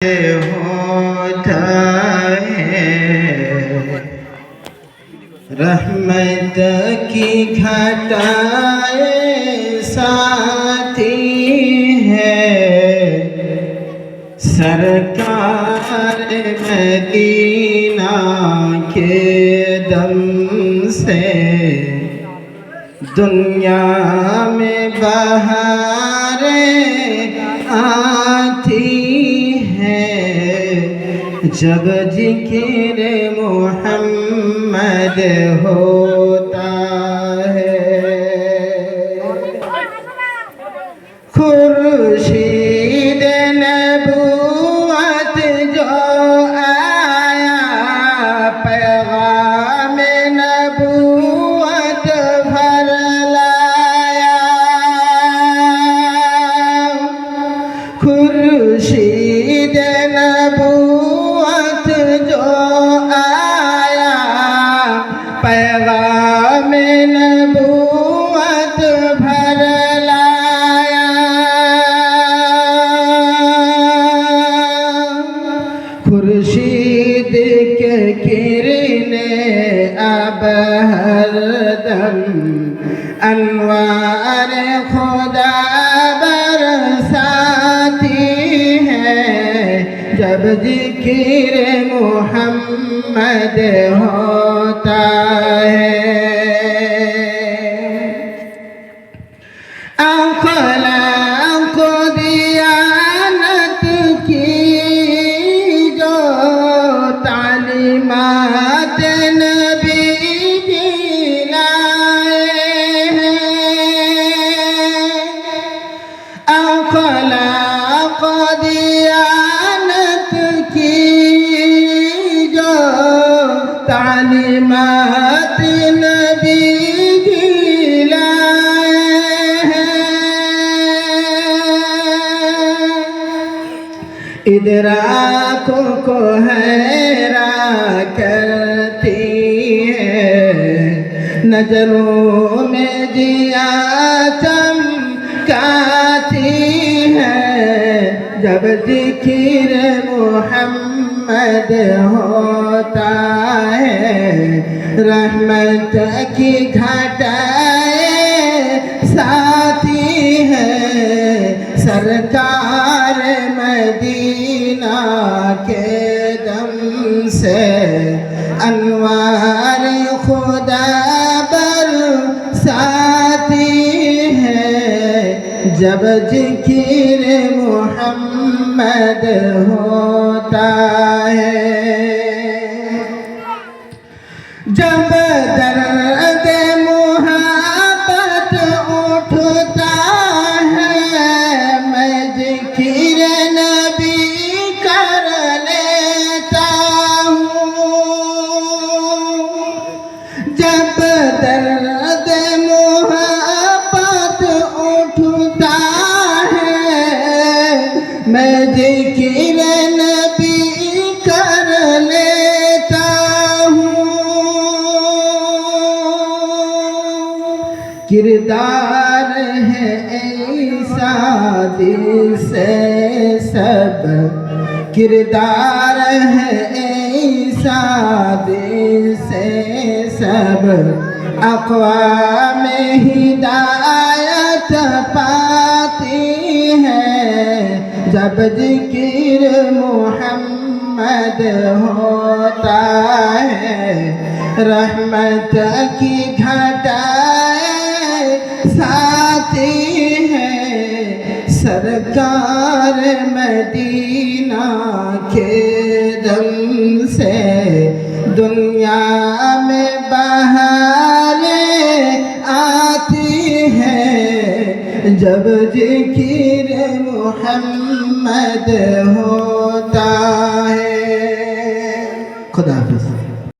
होता है रहमत की घटाए साथी है सरकार मदीना के दम से दुनिया में बहारें आती जब जिक्र मोहम्मद होता है खुर्शीद नबूवत जो आया पैगाम नबूवत भर लाया खुर्शीद पैगाम नबूवत भर लाया खुर्शीद के किरणें अब हर दम अनवार खुदा बरसाती है जब जिक्र मोहम्मद होता है अखलाक दियानत की जो तालीमात नबी लाए हैं अखलाक दियानत की जो तालीमात नबी इदराकों को हैरान करती है नजरों में जिया चमकाती है जब जिक्र मोहम्मद होता है रहमत की घटाए साथी है सरकार मदीना के दम से अनवार खुदा बरसाती है जब जिक्र मोहम्मद होता है जब दर्द मोहब्बत उठता है मैं जिक्र नबी कर लेता हूँ जब दर्द मोहब्बत उठता है मैं जिक्र नबी कर लेता किरदार है ऐसा दिल से सब किरदार है ऐसा दिल से सब अक़वाम हिदायत पाती है जब जिक्र मोहम्मद होता है रहमत की घटाए साथी है सरकार मदीना के दम से दुनिया में बहारें आती है जब जिक्र मोहम्मद होता है खुदा हाफ़िज़।